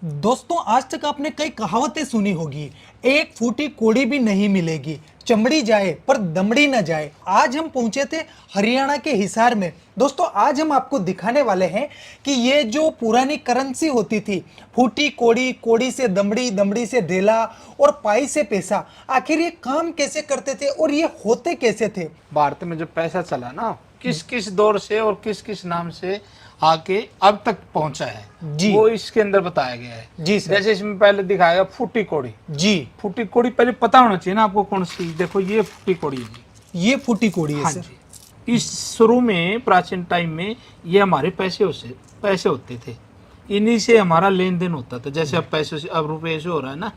दोस्तों आज तक आपने कई कहावतें सुनी होगी, एक फूटी कोड़ी भी नहीं मिलेगी, चमड़ी जाए पर दमड़ी न जाए। आज हम पहुंचे थे हरियाणा के हिसार में। दोस्तों आज हम आपको दिखाने वाले हैं कि ये जो पुरानी करेंसी होती थी, फूटी कोड़ी, कोड़ी से दमड़ी, दमड़ी से ढेला और पाई से पैसा, आखिर ये काम कैसे करते थे और ये होते कैसे थे। भारत में जो पैसा चला ना, किस किस दौर से और किस किस नाम से आके अब तक पहुंचा है जी, वो इसके अंदर बताया गया है। जी सर। जैसे इसमें पहले दिखाया फूटी कोड़ी। जी, फूटी कोड़ी पहले पता होना चाहिए ना आपको कौन सी। देखो ये फूटी कोड़ी है जी। ये फूटी कोड़ी है हाँ सर। जी। इस शुरू में प्राचीन टाइम में ये हमारे पैसे होते थे, इन्हीं से हमारा लेन देन होता था। जैसे अब पैसे से, अब रुपए से हो रहा है ना,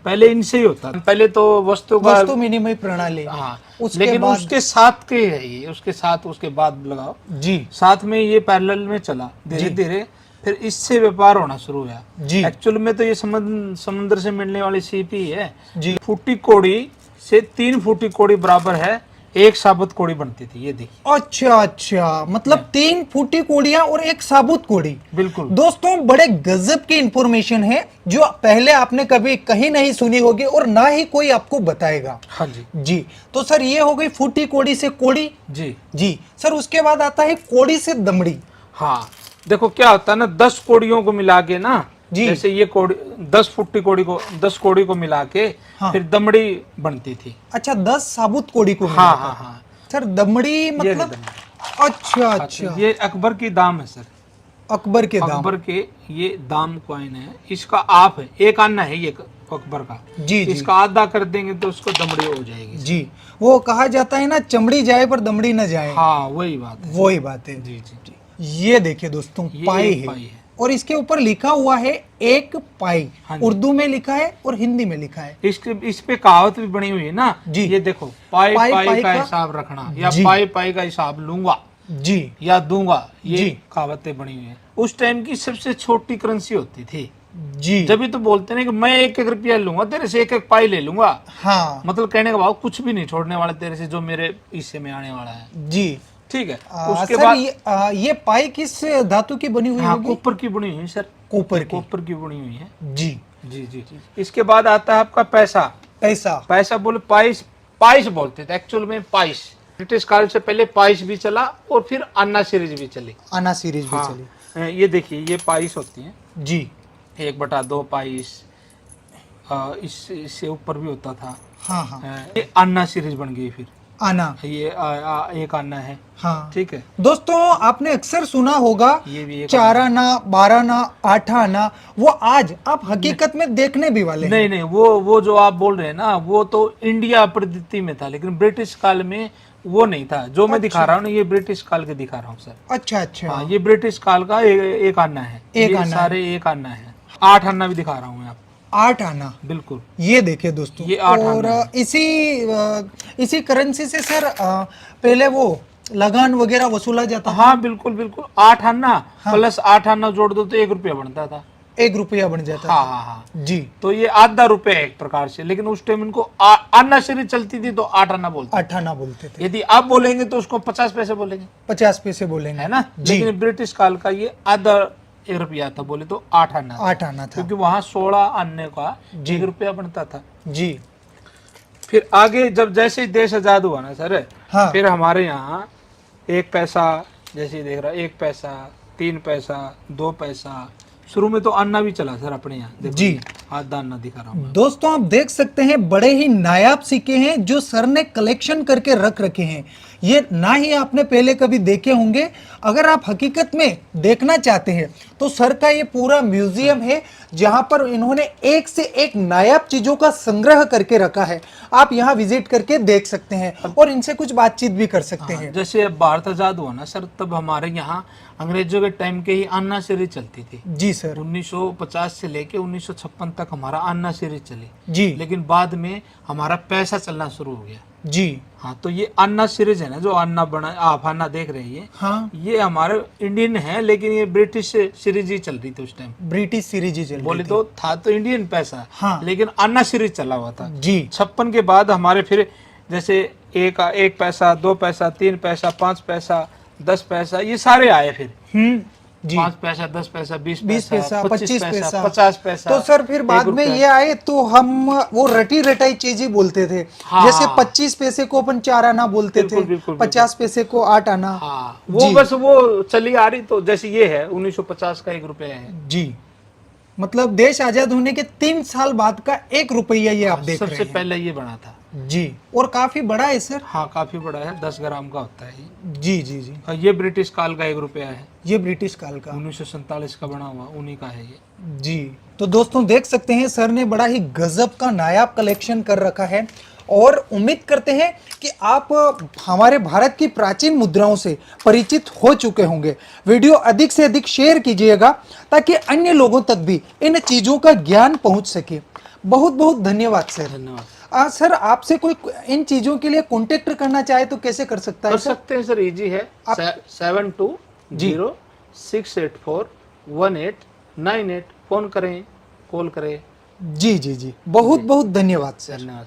पहले इनसे ही होता था। पहले तो वस्तु विनिमय प्रणाली। हाँ, उसके लेकिन बाद उसके साथ के है ये, उसके साथ उसके बाद लगाओ जी, साथ में ये पैरेलल में चला धीरे धीरे, फिर इससे व्यापार होना शुरू हुआ जी। एक्चुअल में तो ये समुद्र से मिलने वाली सीप ही है जी। फूटी कोड़ी से 3 फूटी कोड़ी बराबर है 1 साबुत कोड़ी बनती थी। ये देखिए। अच्छा अच्छा, मतलब 3 फूटी कोड़ियां और 1 साबुत कोड़ी। बिल्कुल दोस्तों बड़े गजब की इंफॉर्मेशन है जो पहले आपने कभी कहीं नहीं सुनी होगी और ना ही कोई आपको बताएगा। हाँ जी। जी, तो सर ये हो गई फूटी कोड़ी से कोड़ी। जी जी सर, उसके बाद आता है कोड़ी से दमड़ी। हाँ, देखो क्या होता है ना, 10 कोड़ियों को मिला के ना, जी। जैसे ये कोड़ी 10 फुट्टी कोड़ी को 10 कोड़ी को मिला के फिर दमड़ी बनती थी। अच्छा, 10 साबुत कोड़ी को हाँ हाँ हाँ। सर दमड़ी मतलब दमड़ी। अच्छा अच्छा, ये अकबर की दाम है सर। अकबर के दाम। अकबर के ये दाम कॉइन है, इसका आप है 1 आना है ये अकबर का। जी जी। इसका आधा कर देंगे तो उसको दमड़ी हो जाएगी। जी, वो कहा जाता है ना, चमड़ी जाए पर दमड़ी न जाए। हाँ वही बात है। वही बात है। जी जी जी। ये देखिए दोस्तों, ये पाई एक है। पाई है। और इसके ऊपर लिखा हुआ है 1 पाई। हाँ जी। उर्दू में लिखा है और हिंदी में लिखा है। इस पे कहावत भी बनी हुई है ना जी। ये देखो, पाई पाई पाई का हिसाब रखना, या जी। पाई पाई का हिसाब लूंगा जी या दूंगा, ये जी। कहावतें बनी हुई है। उस टाइम की सबसे छोटी करेंसी होती थी। जी। जब भी तो बोलते ना कि मैं 1-1 रुपया लूंगा तेरे से, 1-1 पाई ले लूंगा। हाँ मतलब कहने का भाव कुछ भी नहीं छोड़ने वाला तेरे से, जो मेरे हिस्से में आने वाला है। जी। ठीक है। उसके सर बाद ये पाई किस धातु की बनी हुई हाँ, होगी? कॉपर की बनी हुई है सर। कॉपर की। कॉपर की बनी हुई है। जी। जी जी। इसके बाद आता है आपका पैसा। पैसा। पैसा बोले पाइस, पाइस बोलते थे एक्चुअल में, पाइस। ब्रिटिश काल से पहले पाइस भी चला और फिर अन्ना सीरीज भी चली। आना सीरीज भी हाँ, चली। ये देखिए ये पाइस होती है। जी। 1/2 पाइस। इससे ऊपर भी होता था। हाँ हाँ। ये अन्ना सीरीज बन गई फिर। आना। ये 1 आना है। हाँ ठीक है। दोस्तों, आपने अक्सर सुना होगा ये भी 4 आना, 12 आना, 8 आना। वो आज आप हकीकत में देखने भी वाले हैं। नहीं नहीं, वो जो आप बोल रहे हैं ना, वो तो इंडिया पद्धति में था, लेकिन ब्रिटिश काल में वो नहीं था। जो मैं दिखा रहा हूँ ना, ये ब्रिटिश काल के दिखा रहा हूँ सर। अच्छा अच्छा। हाँ, ये ब्रिटिश काल का 1 आना है। एक ये आना सारे 1 आना है। 8 आना भी दिखा रहा हूँ मैं आपको। 8 आना। बिल्कुल। ये देखिए दोस्तों, ये 8 और आना है। इसी करेंसी से सर पहले वो लगान वगैरह वसूला जाता था। हाँ बिल्कुल बिल्कुल। 8 आना प्लस 8 आना जोड़ दो तो 1 रुपया बनता था। 1 रुपया बन जाता हाँ था। हाँ हाँ। जी। तो ये आधा रुपया है एक प्रकार से, लेकिन उस टाइम इनको आना सीरीज चलती थी तो 8 आना बोलते। 8 आना बोलते थे। यदि आप बोलेंगे तो उसको 50 पैसे बोलेंगे, 50 पैसे बोलेंगे, है ना। जी। लेकिन ब्रिटिश काल का ये आधा 1 रुपया था, बोले तो 8 आना था। 8 आना था। क्योंकि वहां 16 आने का 1 रुपया बनता था। जी। फिर आगे जब जैसे ही देश आजाद हुआ ना सर, हाँ। फिर हमारे यहाँ 1 पैसा, जैसे ही देख रहा 1 पैसा, 3 पैसा, 2 पैसा। शुरू में तो अन्ना भी चला सर अपने यहाँ। देखो जी। आधा अन्ना दिखा रहा हूँ। दोस्तों आप देख सकते हैं, बड़े ही नायाब सिक्के हैं जो सर ने कलेक्शन करके रख रखे हैं। ये ना ही आपने पहले कभी देखे होंगे। अगर आप हकीकत में देखना चाहते हैं तो सर का ये पूरा म्यूजियम है, जहां पर इन्होंने एक से एक नायाब चीजों का संग्रह करके रखा है। आप यहाँ विजिट करके देख सकते हैं और इनसे कुछ बातचीत भी कर सकते हैं। जैसे भारत आजाद हुआ ना सर, तब हमारे यहाँ अंग्रेजों के टाइम के ही अन्ना सीरीज चलती थी। जी सर। 1950 से लेके 1956 तक हमारा अन्ना सीरीज चली। जी। लेकिन बाद में हमारा पैसा चलना शुरू हो गया। जी। हाँ, तो ये अन्ना सीरीज है ना, जो अन्ना बना आप अन्ना देख रहे हैं, हाँ। ये हमारे इंडियन है, लेकिन ये ब्रिटिश सीरीज ही चल रही थी उस टाइम। ब्रिटिश सीरीज ही चल रही बोले थी। तो था तो इंडियन पैसा, हाँ। लेकिन अन्ना सीरीज चला हुआ था। जी। 56 के बाद हमारे फिर जैसे 1 पैसा, 2 पैसा, 3 पैसा, 5 पैसा, 10 पैसा, ये सारे आए फिर। जी। 5 पैसा, 10 पैसा, 20 20 पैसा, 25 पैसा, 50 पैसा। तो सर फिर बाद में ये आए तो हम वो रटी रटाई चीजें बोलते थे। हाँ। जैसे 25 पैसे को अपन 4 आना बोलते बिल्कुल, थे, बिल्कुल, 50 पैसे को 8 आना। हाँ, वो जी। बस वो चली आ रही। तो जैसे ये है 1950 का 1 रुपया है। जी, मतलब देश आजाद होने के 3 साल बाद का 1 रुपया ये आप देख रहे सबसे हैं। पहले ये बना था। जी, और काफी बड़ा है सर। हाँ, काफी बड़ा है, 10 ग्राम का होता है ये। जी जी जी, और ये ब्रिटिश काल का 1 रुपया है, ये ब्रिटिश काल का। 1947 का बना हुआ, उन्हीं का है ये। जी, तो दोस्तों देख सकते हैं सर ने बड़ा ही गजब का नायाब कलेक्शन कर रखा है, और उम्मीद करते हैं कि आप हमारे भारत की प्राचीन मुद्राओं से परिचित हो चुके होंगे। वीडियो अधिक से अधिक शेयर कीजिएगा ताकि अन्य लोगों तक भी इन चीजों का ज्ञान पहुंच सके। बहुत बहुत धन्यवाद सर। धन्यवाद सर, आपसे कोई इन चीजों के लिए कांटेक्ट करना चाहे तो कैसे कर सकता है कर सर? सकते हैं सर, इजी है। 7206841898 फोन करें, कॉल करें। जी जी जी, बहुत बहुत धन्यवाद सर। धन्यवाद।